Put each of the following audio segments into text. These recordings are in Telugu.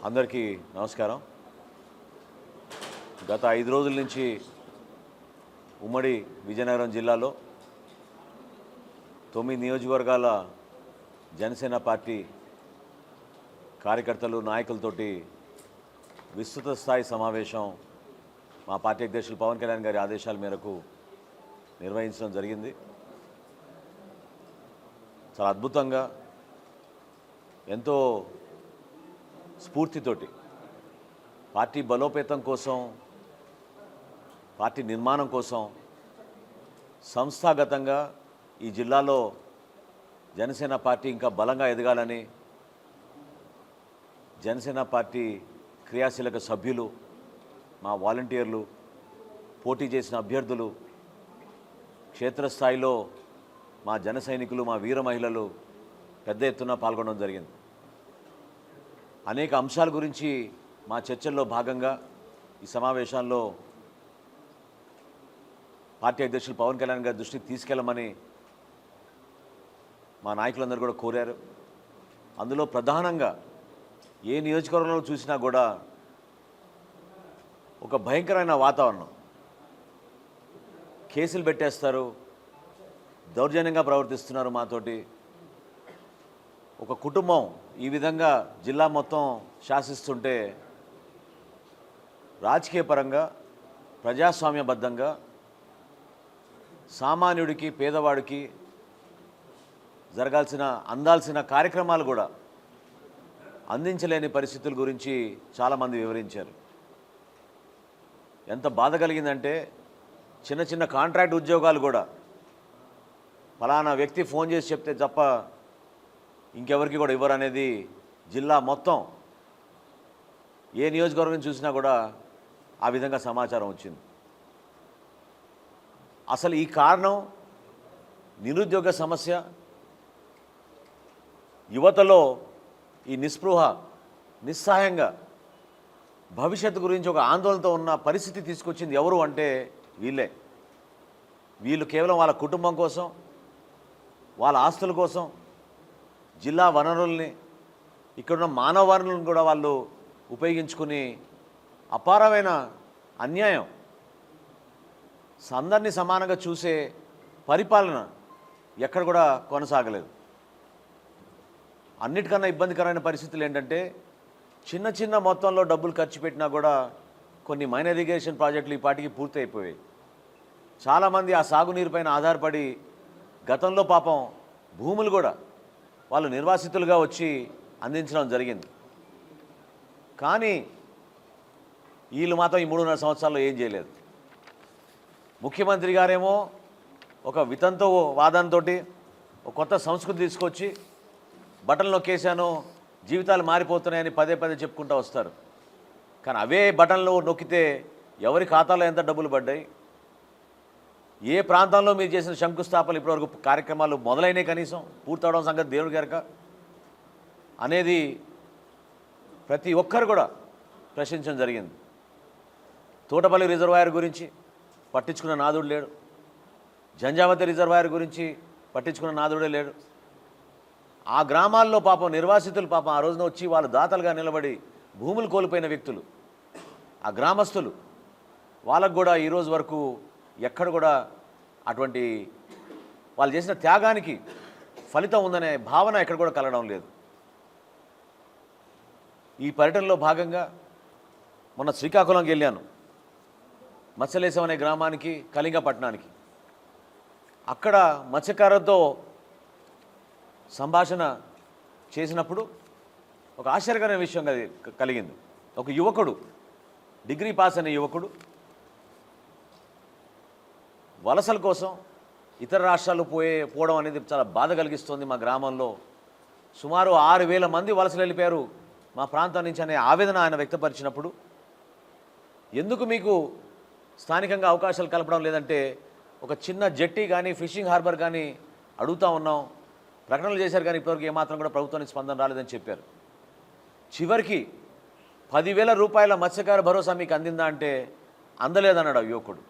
అందరికీ నమస్కారం. గత 5 రోజుల నుంచి ఉమ్మడి విజయనగరం జిల్లాలో 9 నియోజకవర్గాల జనసేన పార్టీ కార్యకర్తలు నాయకులతోటి విస్తృత స్థాయి సమావేశం మా పార్టీ అధ్యక్షులు పవన్ కళ్యాణ్ గారి ఆదేశాల మేరకు నిర్వహించడం జరిగింది. చాలా అద్భుతంగా ఎంతో స్ఫూర్తితోటి పార్టీ బలోపేతం కోసం, పార్టీ నిర్మాణం కోసం సంస్థాగతంగా ఈ జిల్లాలో జనసేన పార్టీ ఇంకా బలంగా ఎదగాలని జనసేన పార్టీ క్రియాశీలక సభ్యులు, మా వాలంటీర్లు, పోటీ చేసిన అభ్యర్థులు, క్షేత్రస్థాయిలో మా జన సైనికులు, మా వీర మహిళలు పెద్ద ఎత్తున పాల్గొనడం జరిగింది. అనేక అంశాల గురించి మా చర్చల్లో భాగంగా ఈ సమావేశాల్లో పార్టీ అధ్యక్షులు పవన్ కళ్యాణ్ గారి దృష్టికి తీసుకెళ్లమని మా నాయకులందరూ కూడా కోరారు. అందులో ప్రధానంగా ఏ నియోజకవర్గంలో చూసినా కూడా ఒక భయంకరమైన వాతావరణం, కేసులు పెట్టేస్తారు, దౌర్జన్యంగా ప్రవర్తిస్తున్నారు మాతోటి. ఒక కుటుంబం ఈ విధంగా జిల్లా మొత్తం శాసిస్తుంటే రాజకీయ పరంగా, ప్రజాస్వామ్యబద్ధంగా సామాన్యుడికి, పేదవాడికి అందాల్సిన కార్యక్రమాలు కూడా అందించలేని పరిస్థితుల గురించి చాలామంది వివరించారు. ఎంత బాధ కలిగిందంటే చిన్న చిన్న కాంట్రాక్ట్ ఉద్యోగాలు కూడా ఫలానా వ్యక్తి ఫోన్ చేసి చెప్తే తప్ప ఇంకెవరికి కూడా ఇవ్వరు అనేది జిల్లా మొత్తం ఏ నియోజకవర్గం చూసినా కూడా ఆ విధంగా సమాచారం వచ్చింది. అసలు ఈ కారణం నిరుద్యోగ సమస్య, యువతలో ఈ నిస్పృహ, నిస్సహాయంగా భవిష్యత్తు గురించి ఒక ఆందోళనతో ఉన్న పరిస్థితి తీసుకొచ్చింది ఎవరు అంటే వీళ్ళే. వీళ్ళు కేవలం వాళ్ళ కుటుంబం కోసం, వాళ్ళ ఆస్తుల కోసం, జిల్లా వనరుల్ని, ఇక్కడున్న మానవ వనరులను కూడా వాళ్ళు ఉపయోగించుకుని అపారమైన అన్యాయం, అందరినీ సమానంగా చూసే పరిపాలన ఎక్కడ కూడా కొనసాగలేదు. అన్నిటికన్నా ఇబ్బందికరమైన పరిస్థితులు ఏంటంటే చిన్న చిన్న మొత్తంలో డబ్బులు ఖర్చు పెట్టినా కూడా కొన్ని మైనర్ ఇరిగేషన్ ప్రాజెక్టులు ఈ పాటికి పూర్తి అయిపోయాయి. చాలామంది ఆ సాగునీరుపైన ఆధారపడి గతంలో పాపం భూములు కూడా వాళ్ళు నిర్వాసితులుగా వచ్చి అందించడం జరిగింది. కానీ వీళ్ళు మాత్రం ఈ 3.5 సంవత్సరాల్లో ఏం చేయలేదు. ముఖ్యమంత్రి గారేమో ఒక వితంతో వాదంతో ఒక కొత్త సంస్కృతి తీసుకొచ్చి బటన్ నొక్కేశాను, జీవితాలు మారిపోతున్నాయని పదే పదే చెప్పుకుంటూ వస్తారు. కానీ అవే బటన్లు నొక్కితే ఎవరి ఖాతాలో ఎంత డబ్బులు పడ్డాయి, ఏ ప్రాంతంలో మీరు చేసిన శంకుస్థాపనలు ఇప్పటివరకు కార్యక్రమాలు మొదలైనవి, కనీసం పూర్తవడం సంగతి దేవుడి గారక అనేది ప్రతి ఒక్కరు కూడా ప్రశ్నించడం జరిగింది. తోటపల్లి రిజర్వాయర్ గురించి పట్టించుకున్న నాదుడు లేడు, జంజావతి రిజర్వాయర్ గురించి పట్టించుకున్న నాదుడే లేడు. ఆ గ్రామాల్లో పాపం నిర్వాసితులు పాపం ఆ రోజున వచ్చి వాళ్ళు దాతలుగా నిలబడి భూములు కోల్పోయిన వ్యక్తులు, ఆ గ్రామస్తులు, వాళ్ళకు కూడా ఈరోజు వరకు ఎక్కడ కూడా అటువంటి వాళ్ళు చేసిన త్యాగానికి ఫలితం ఉందనే భావన ఎక్కడ కూడా కలగడం లేదు. ఈ పర్యటనలో భాగంగా మొన్న శ్రీకాకుళంకి వెళ్ళాను, మత్స్యలేశం అనే గ్రామానికి, కళింగపట్నానికి. అక్కడ మత్స్యకారులతో సంభాషణ చేసినప్పుడు ఒక ఆశ్చర్యకరమైన విషయం కలిగింది. ఒక యువకుడు, డిగ్రీ పాస్ అనే యువకుడు వలసల కోసం ఇతర రాష్ట్రాలు పోవడం అనేది చాలా బాధ కలిగిస్తుంది. మా గ్రామంలో సుమారు 6,000 మంది వలసలు వెళ్ళిపోయారు మా ప్రాంతం నుంచి అనే ఆవేదన ఆయన వ్యక్తపరిచినప్పుడు, ఎందుకు మీకు స్థానికంగా అవకాశాలు కలపడం లేదంటే ఒక చిన్న జెట్టి కానీ, ఫిషింగ్ హార్బర్ కానీ అడుగుతూ ఉన్నాం, ప్రకటనలు చేశారు కానీ ఇప్పటివరకు ఏమాత్రం కూడా ప్రభుత్వానికి స్పందన రాలేదని చెప్పారు. చివరికి 10,000 రూపాయల మత్స్యకార భరోసా మీకు అందిందా అంటే అందలేదన్నాడు ఆ యువకుడు.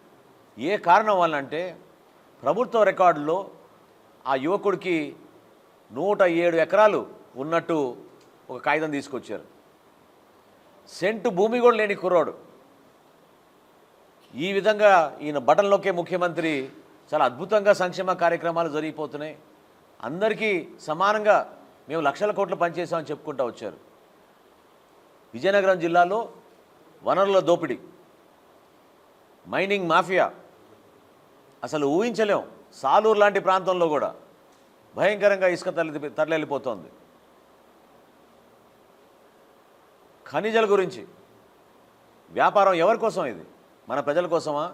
ఏ కారణం వల్ల అంటే ప్రభుత్వ రికార్డులో ఆ యువకుడికి 107 ఎకరాలు ఉన్నట్టు ఒక కాగితం తీసుకొచ్చారు. సెంటు భూమి కూడా లేని కుర్రోడు. ఈ విధంగా ఈయన బటన్లోకే ముఖ్యమంత్రి. చాలా అద్భుతంగా సంక్షేమ కార్యక్రమాలు జరిగిపోతున్నాయి. అందరికీ సమానంగా మేము లక్షల కోట్లు పనిచేసామని చెప్పుకుంటూ వచ్చారు. విజయనగరం జిల్లాలో వనరుల దోపిడీ, మైనింగ్ మాఫియా అసలు ఊహించలేం. సాలూరు లాంటి ప్రాంతంలో కూడా భయంకరంగా ఇసుక తరలిపోతోంది. ఖనిజాల గురించి వ్యాపారం ఎవరి కోసం? ఇది మన ప్రజల కోసమా?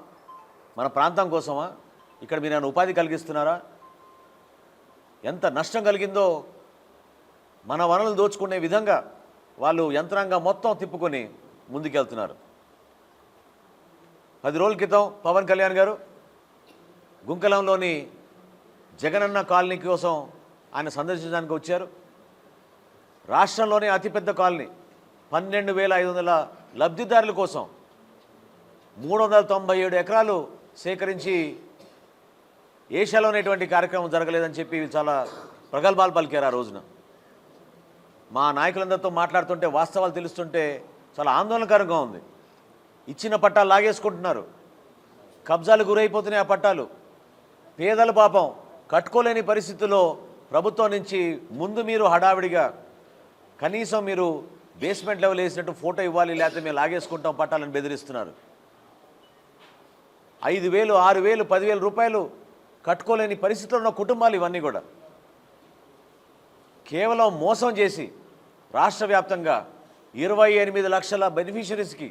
మన ప్రాంతం కోసమా? ఇక్కడ మీరు ఏమైనా ఉపాధి కలిగిస్తున్నారా? ఎంత నష్టం కలిగిందో. మన వనరులు దోచుకునే విధంగా వాళ్ళు యంత్రాంగం మొత్తం తిప్పుకొని ముందుకెళ్తున్నారు. 10 రోజుల క్రితం పవన్ కళ్యాణ్ గారు గుంకలంలోని జగనన్న కాలనీ కోసం ఆయన సందర్శించడానికి వచ్చారు. రాష్ట్రంలోనే అతిపెద్ద కాలనీ, 12,500 లబ్ధిదారుల కోసం 397 ఎకరాలు సేకరించి ఏషియాలోనే ఇటువంటి కార్యక్రమం జరగలేదని చెప్పి చాలా ప్రగల్భాలు పలికారు ఆ రోజున. మా నాయకులందరితో మాట్లాడుతుంటే వాస్తవాలు తెలుస్తుంటే చాలా ఆందోళనకరంగా ఉంది. ఇచ్చిన పట్టాలు లాగేసుకుంటున్నారు, కబ్జాలు గురైపోతున్నాయి ఆ పట్టాలు. పేదల పాపం కట్టుకోలేని పరిస్థితుల్లో ప్రభుత్వం నుంచి ముందు మీరు హడావిడిగా కనీసం మీరు బేస్మెంట్ లెవెల్ వేసినట్టు ఫోటో ఇవ్వాలి, లేకపోతే మేము లాగేసుకుంటాం పట్టాలని బెదిరిస్తున్నారు. 5,000, 6,000, 10,000 రూపాయలు కట్టుకోలేని పరిస్థితుల్లో ఉన్న కుటుంబాలు ఇవన్నీ కూడా. కేవలం మోసం చేసి రాష్ట్ర వ్యాప్తంగా 28 లక్షల బెనిఫిషరీస్కి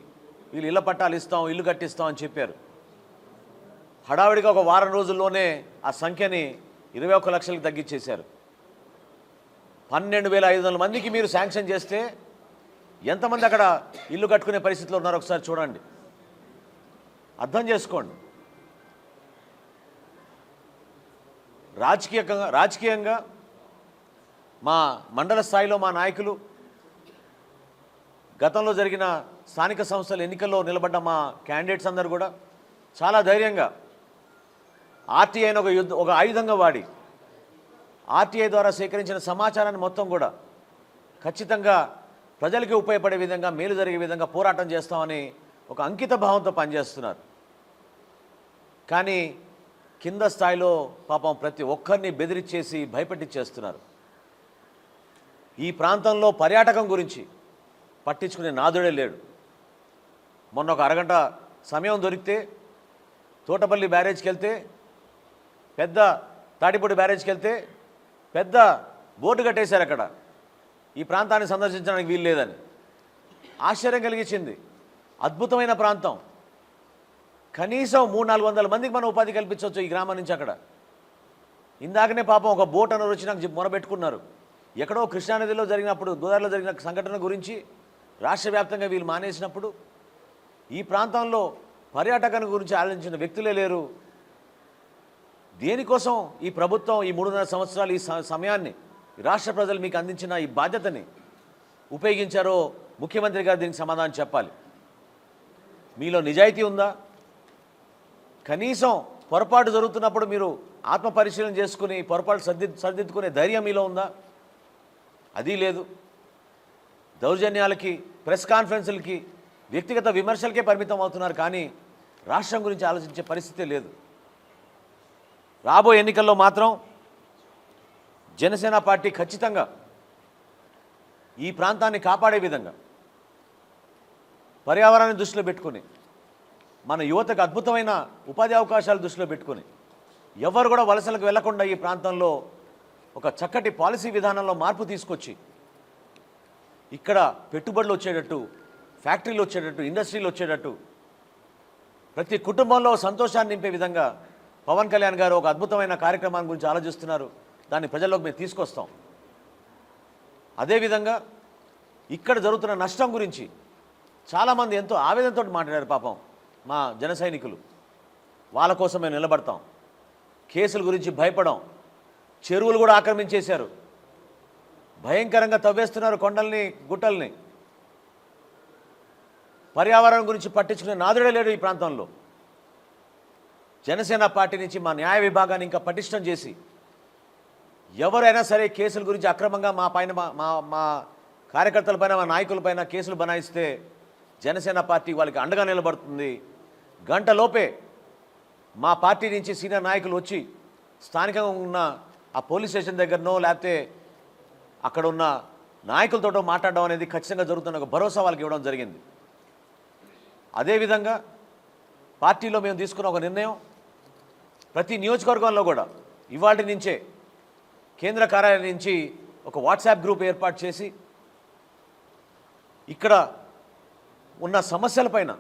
వీళ్ళు ఇళ్ల పట్టాలు ఇస్తాం, ఇల్లు కట్టిస్తాం అని చెప్పారు. హడావిడిగా ఒక వారం రోజుల్లోనే ఆ సంఖ్యని 21 లక్షలకు తగ్గించేశారు. 12,500 మందికి మీరు శాంక్షన్ చేస్తే ఎంతమంది అక్కడ ఇల్లు కట్టుకునే పరిస్థితిలో ఉన్నారో ఒకసారి చూడండి, అర్థం చేసుకోండి. రాజకీయంగా మా మండల స్థాయిలో మా నాయకులు, గతంలో జరిగిన స్థానిక సంస్థల ఎన్నికల్లో నిలబడ్డ మా క్యాండిడేట్స్ అందరూ కూడా చాలా ధైర్యంగా ఆర్టీఐని ఒక ఆయుధంగా వాడి ఆర్టీఐ ద్వారా సేకరించిన సమాచారాన్ని మొత్తం కూడా ఖచ్చితంగా ప్రజలకి ఉపయోగపడే విధంగా, మేలు జరిగే విధంగా పోరాటం చేస్తామని ఒక అంకిత భావంతో పనిచేస్తున్నారు. కానీ కింద స్థాయిలో పాపం ప్రతి ఒక్కరిని బెదిరించేసి భయపెట్టించేస్తున్నారు. ఈ ప్రాంతంలో పర్యాటకం గురించి పట్టించుకునే నాదుడే లేడు. మొన్న ఒక అరగంట సమయం దొరికితే తోటపల్లి బ్యారేజ్కి వెళ్తే, పెద్ద తాటిపూడి బ్యారేజ్కి వెళ్తే పెద్ద బోర్డు కట్టేశారు అక్కడ, ఈ ప్రాంతాన్ని సందర్శించడానికి వీలు లేదని. ఆశ్చర్యం కలిగించింది. అద్భుతమైన ప్రాంతం. కనీసం 300-400 మందికి మనం ఉపాధి కల్పించవచ్చు ఈ గ్రామం నుంచి అక్కడ. ఇందాకనే పాపం ఒక బోట్ అన్న వచ్చి నాకు మొరబెట్టుకున్నారు. ఎక్కడో కృష్ణానదిలో జరిగినప్పుడు, గోదావరిలో జరిగిన సంఘటన గురించి రాష్ట్ర వ్యాప్తంగా వీళ్ళు మానేసినప్పుడు ఈ ప్రాంతంలో పర్యాటకాన్ని గురించి ఆలోచించిన వ్యక్తులే లేరు. దేనికోసం ఈ ప్రభుత్వం ఈ 3.5 సంవత్సరాలు ఈ సమయాన్ని రాష్ట్ర ప్రజలు మీకు అందించిన ఈ బాధ్యతని ఉపయోగించారో ముఖ్యమంత్రి గారు దీనికి సమాధానం చెప్పాలి. మీలో నిజాయితీ ఉందా? కనీసం పొరపాటు జరుగుతున్నప్పుడు మీరు ఆత్మ పరిశీలన చేసుకుని పొరపాటు సరిదిద్దుకునే ధైర్యం మీలో ఉందా? అది లేదు. దౌర్జన్యాలకి, ప్రెస్ కాన్ఫరెన్సులకి, వ్యక్తిగత విమర్శలకే పరిమితం అవుతున్నారు. కానీ రాష్ట్రం గురించి ఆలోచించే పరిస్థితే లేదు. రాబోయే ఎన్నికల్లో మాత్రం జనసేన పార్టీ ఖచ్చితంగా ఈ ప్రాంతాన్ని కాపాడే విధంగా, పర్యావరణాన్ని దృష్టిలో పెట్టుకుని, మన యువతకు అద్భుతమైన ఉపాధి అవకాశాలు దృష్టిలో పెట్టుకుని, ఎవరు కూడా వలసలకు వెళ్లకుండా ఈ ప్రాంతంలో ఒక చక్కటి పాలసీ విధానంలో మార్పు తీసుకొచ్చి ఇక్కడ పెట్టుబడులు వచ్చేటట్టు, ఫ్యాక్టరీలు వచ్చేటట్టు, ఇండస్ట్రీలు వచ్చేటట్టు, ప్రతి కుటుంబంలో సంతోషాన్ని నింపే విధంగా పవన్ కళ్యాణ్ గారు ఒక అద్భుతమైన కార్యక్రమాన్ని గురించి ఆలోచిస్తున్నారు. దాన్ని ప్రజల్లోకి మేము తీసుకొస్తాం. అదేవిధంగా ఇక్కడ జరుగుతున్న నష్టం గురించి చాలామంది ఎంతో ఆవేదనతో మాట్లాడారు. పాపం మా జన సైనికులు, వాళ్ళ కోసం మేము నిలబడతాం. కేసుల గురించి భయపడం. చెరువులు కూడా ఆక్రమించేశారు, భయంకరంగా తవ్వేస్తున్నారు కొండల్ని, గుట్టల్ని. పర్యావరణం గురించి పట్టించుకునే నాదుడే లేడు ఈ ప్రాంతంలో. జనసేన పార్టీ నుంచి మా న్యాయ విభాగాన్ని ఇంకా పటిష్టం చేసి, ఎవరైనా సరే కేసుల గురించి అక్రమంగా మా పైన మా కార్యకర్తలపైన మా నాయకులపైన కేసులు బనాయిస్తే జనసేన పార్టీ వాళ్ళకి అండగా నిలబడుతుంది. గంటలోపే మా పార్టీ నుంచి సీనియర్ నాయకులు వచ్చి స్థానికంగా ఉన్న ఆ పోలీస్ స్టేషన్ దగ్గరనో లేకపోతే అక్కడ ఉన్న నాయకులతో మాట్లాడడం అనేది ఖచ్చితంగా జరుగుతున్న ఒక భరోసా వాళ్ళకి ఇవ్వడం జరిగింది. అదేవిధంగా పార్టీలో మేము తీసుకున్న ఒక నిర్ణయం, ప్రతి నియోజకవర్గంలో కూడా ఇవాళ నుంచే కేంద్ర కార్యాలయం నుంచి ఒక వాట్సాప్ గ్రూప్ ఏర్పాటు చేసి ఇక్కడ ఉన్న సమస్యలపైన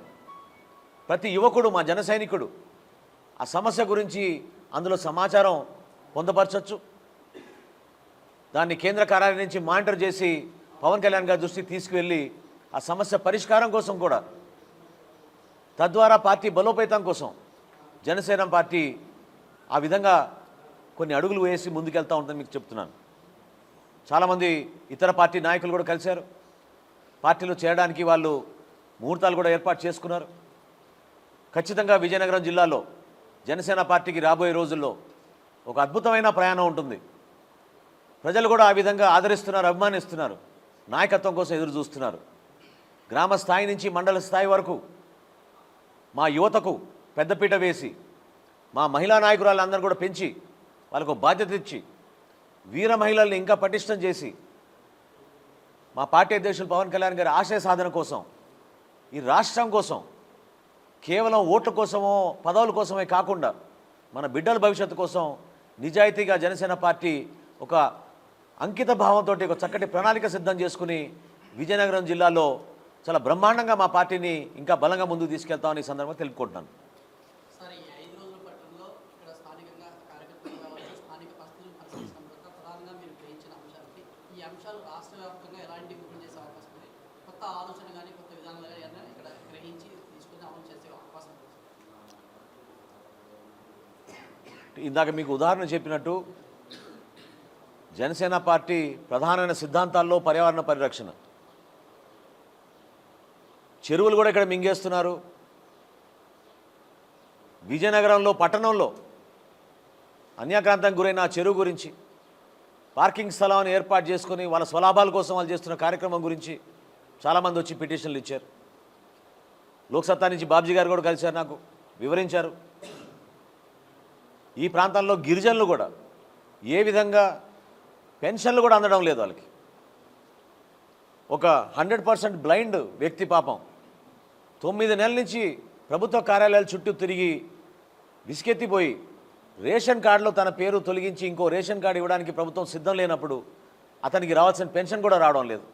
ప్రతి యువకుడు, మా జన సైనికుడు ఆ సమస్య గురించి అందులో సమాచారం పొందపరచవచ్చు. దాన్ని కేంద్ర కార్యాలయం నుంచి మానిటర్ చేసి పవన్ కళ్యాణ్ గారి దృష్టికి తీసుకువెళ్ళి ఆ సమస్య పరిష్కారం కోసం కూడా, తద్వారా పార్టీ బలోపేతం కోసం జనసేన పార్టీ ఆ విధంగా కొన్ని అడుగులు వేసి ముందుకెళ్తూ ఉంటుందని మీకు చెప్తున్నాను. చాలామంది ఇతర పార్టీ నాయకులు కూడా కలిశారు. పార్టీలో చేరడానికి వాళ్ళు ముహూర్తాలు కూడా ఏర్పాటు చేసుకున్నారు. ఖచ్చితంగా విజయనగరం జిల్లాలో జనసేన పార్టీకి రాబోయే రోజుల్లో ఒక అద్భుతమైన ప్రయాణం ఉంటుంది. ప్రజలు కూడా ఆ విధంగా ఆదరిస్తున్నారు, అభిమానిస్తున్నారు, నాయకత్వం కోసం ఎదురు చూస్తున్నారు. గ్రామ స్థాయి నుంచి మండల స్థాయి వరకు మా యువతకు పెద్దపీట వేసి, మా మహిళా నాయకురాళ్ళందరూ కూడా పెంచి వాళ్ళకు బాధ్యత ఇచ్చి, వీర మహిళల్ని ఇంకా పటిష్టం చేసి, మా పార్టీ అధ్యక్షులు పవన్ కళ్యాణ్ గారి ఆశయ సాధన కోసం, ఈ రాష్ట్రం కోసం, కేవలం ఓట్ల కోసమో పదవుల కోసమే కాకుండా మన బిడ్డల భవిష్యత్తు కోసం నిజాయితీగా జనసేన పార్టీ ఒక అంకిత భావంతో ఒక చక్కటి ప్రణాళిక సిద్ధం చేసుకుని విజయనగరం జిల్లాలో చాలా బ్రహ్మాండంగా మా పార్టీని ఇంకా బలంగా ముందుకు తీసుకెళ్తామని ఈ సందర్భంగా తెలుపుకుంటున్నాను. సార్, ఈ 5 రోజుల పట్టణంలో ఇక్కడ స్థానికంగా కార్యకర్తలు కావచ్చు, స్థానిక పరిస్థితులను పరిశీలించినప్పుడు ప్రధానంగా మీరు గ్రహించిన అంశాలకి ఈ అంశాలు రాష్ట్ర వ్యాప్తంగా ఎలాంటి ఇంప్రూవ్ చేసే అవకాశం ఉంది? కొత్త ఆలోచన కానీ కొత్త విధానాలు కానీ ఏదైనా ఇక్కడ గ్రహించి తీసుకుని అమలు చేసే అవకాశం ఉంది? ఇందాక మీకు ఉదాహరణ చెప్పినట్టు జనసేన పార్టీ ప్రధానమైన సిద్ధాంతాల్లో పర్యావరణ పరిరక్షణ. చెరువులు కూడా ఇక్కడ మింగేస్తున్నారు. విజయనగరంలో పట్టణంలో అన్యాక్రాంతానికి గురైన ఆ చెరువు గురించి, పార్కింగ్ స్థలాన్ని ఏర్పాటు చేసుకుని వాళ్ళ స్వలాభాల కోసం వాళ్ళు చేస్తున్న కార్యక్రమం గురించి చాలామంది వచ్చి పిటిషన్లు ఇచ్చారు. లోక్సత్తా నుంచి బాబ్జీ గారు కూడా కలిశారు, నాకు వివరించారు. ఈ ప్రాంతంలో గిరిజనులు కూడా ఏ విధంగా పెన్షన్లు కూడా అందడం లేదు వాళ్ళకి. ఒక 100% బ్లైండ్ వ్యక్తి పాపం 9 నెలల నుంచి ప్రభుత్వ కార్యాలయాల చుట్టూ తిరిగి విసుకెత్తిపోయి రేషన్ కార్డులో తన పేరు తొలగించి ఇంకో రేషన్ కార్డు ఇవ్వడానికి ప్రభుత్వం సిద్ధం లేనప్పుడు అతనికి రావాల్సిన పెన్షన్ కూడా రావడం లేదు.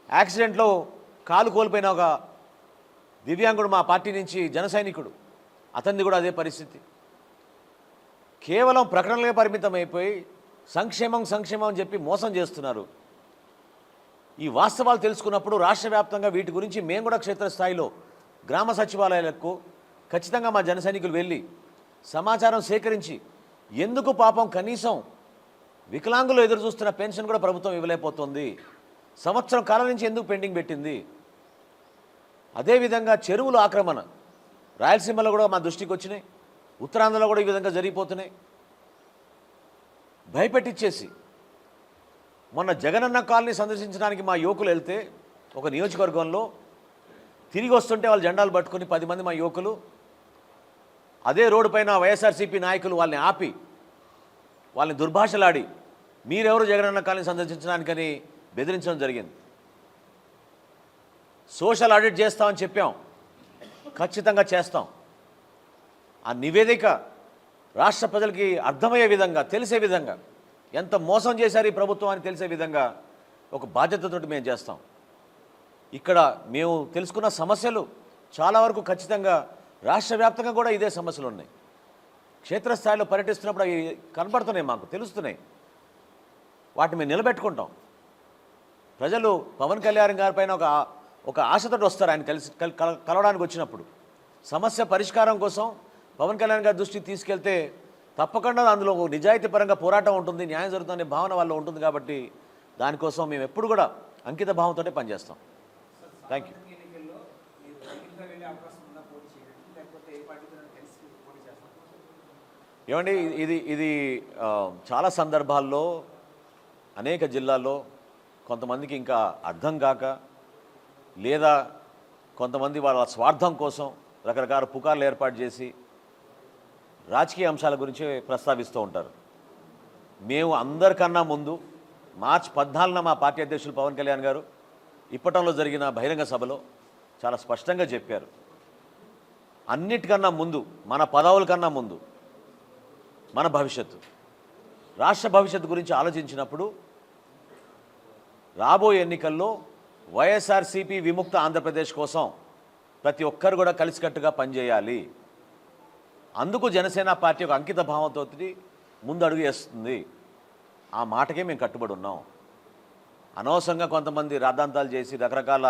యాక్సిడెంట్లో కాలు కోల్పోయిన ఒక దివ్యాంగుడు మా పార్టీ నుంచి జన సైనికుడు, అతనిది కూడా అదే పరిస్థితి. కేవలం ప్రకటనలే పరిమితం అయిపోయి సంక్షేమం సంక్షేమం అని చెప్పి మోసం చేస్తున్నారు. ఈ వాస్తవాలు తెలుసుకున్నప్పుడు రాష్ట్ర వ్యాప్తంగా వీటి గురించి మేము కూడా క్షేత్రస్థాయిలో గ్రామ సచివాలయాలకు ఖచ్చితంగా మా జన సైనికులు వెళ్ళి సమాచారం సేకరించి, ఎందుకు పాపం కనీసం వికలాంగులు ఎదురు చూస్తున్న పెన్షన్ కూడా ప్రభుత్వం ఇవ్వలేకపోతుంది, సంవత్సరం కాలం నుంచి ఎందుకు పెండింగ్ పెట్టింది. అదేవిధంగా చెరువుల ఆక్రమణ రాయలసీమలో కూడా మా దృష్టికి వచ్చినాయి, ఉత్తరాంధ్రలో కూడా ఈ విధంగా జరిగిపోతున్నాయి. భయపెట్టించేసి మొన్న జగనన్న కాలనీ సందర్శించడానికి మా యువకులు వెళ్తే ఒక నియోజకవర్గంలో తిరిగి వస్తుంటే వాళ్ళు జెండాలు పట్టుకొని 10 మంది మా యువకులు అదే రోడ్డు పైన వైఎస్ఆర్సీపీ నాయకులు వాళ్ళని ఆపి వాళ్ళని దుర్భాషలాడి మీరెవరు జగనన్న కాలనీ సందర్శించడానికని బెదిరించడం జరిగింది. సోషల్ ఆడిట్ చేస్తామని చెప్పాం, ఖచ్చితంగా చేస్తాం. ఆ నివేదిక రాష్ట్ర ప్రజలకి అర్థమయ్యే విధంగా, తెలిసే విధంగా, ఎంత మోసం చేశారు ఈ ప్రభుత్వం అని తెలిసే విధంగా ఒక బాధ్యతతో మేము చేస్తాం. ఇక్కడ మేము తెలుసుకున్న సమస్యలు చాలా వరకు ఖచ్చితంగా రాష్ట్ర వ్యాప్తంగా కూడా ఇదే సమస్యలు ఉన్నాయి. క్షేత్రస్థాయిలో పర్యటిస్తున్నప్పుడు అవి కనపడుతున్నాయి, మాకు తెలుస్తున్నాయి. వాటిని మేము నిలబెట్టుకుంటాం. ప్రజలు పవన్ కళ్యాణ్ గారిపైన ఒక ఆశతో వస్తారు. ఆయన కలవడానికి వచ్చినప్పుడు సమస్య పరిష్కారం కోసం పవన్ కళ్యాణ్ గారి దృష్టికి తీసుకెళ్తే తప్పకుండా అందులో నిజాయితీ పరంగా పోరాటం ఉంటుంది, న్యాయం జరుగుతుందనే భావన వాళ్ళు ఉంటుంది. కాబట్టి దానికోసం మేము ఎప్పుడు కూడా అంకిత భావంతో పనిచేస్తాం. Thank you. ఏమండి, ఇది చాలా సందర్భాల్లో అనేక జిల్లాల్లో కొంతమందికి ఇంకా అర్థం కాక, లేదా కొంతమంది వాళ్ళ స్వార్థం కోసం రకరకాల పుకార్లు ఏర్పాటు చేసి రాజకీయ అంశాల గురించి ప్రస్తావిస్తూ ఉంటారు. మేము అందరికన్నా ముందు మార్చి 14న మా పార్టీ అధ్యక్షులు పవన్ కళ్యాణ్ గారు ఇప్పటంలో జరిగిన బహిరంగ సభలో చాలా స్పష్టంగా చెప్పారు, అన్నిటికన్నా ముందు మన పదవుల కన్నా ముందు మన భవిష్యత్తు, రాష్ట్ర భవిష్యత్తు గురించి ఆలోచించినప్పుడు రాబోయే ఎన్నికల్లో వైఎస్ఆర్సీపీ విముక్త ఆంధ్రప్రదేశ్ కోసం ప్రతి ఒక్కరు కూడా కలిసికట్టుగా పనిచేయాలి. అందుకు జనసేన పార్టీ ఒక అంకిత భావంతో ముందు అడుగు వేస్తుంది. ఆ మాటకే మేము కట్టుబడి ఉన్నాం. అనవసరంగా కొంతమంది రాద్ధాంతాలు చేసి రకరకాల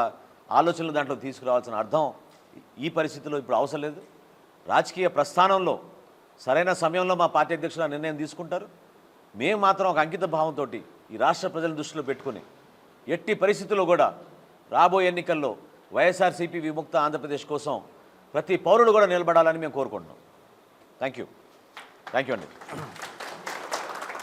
ఆలోచనలు దాంట్లో తీసుకురావాల్సిన అర్థం ఈ పరిస్థితిలో ఇప్పుడు అవసరం లేదు. రాజకీయ ప్రస్థానంలో సరైన సమయంలో మా పార్టీ అధ్యక్షులు ఆ నిర్ణయం తీసుకుంటారు. మేము మాత్రం ఒక అంకిత భావంతో ఈ రాష్ట్ర ప్రజలను దృష్టిలో పెట్టుకుని ఎట్టి పరిస్థితుల్లో కూడా రాబోయే ఎన్నికల్లో వైఎస్ఆర్సీపీ విముక్త ఆంధ్రప్రదేశ్ కోసం ప్రతి పౌరుడు కూడా నిలబడాలని మేము కోరుకుంటున్నాం. థ్యాంక్ యూ అండి.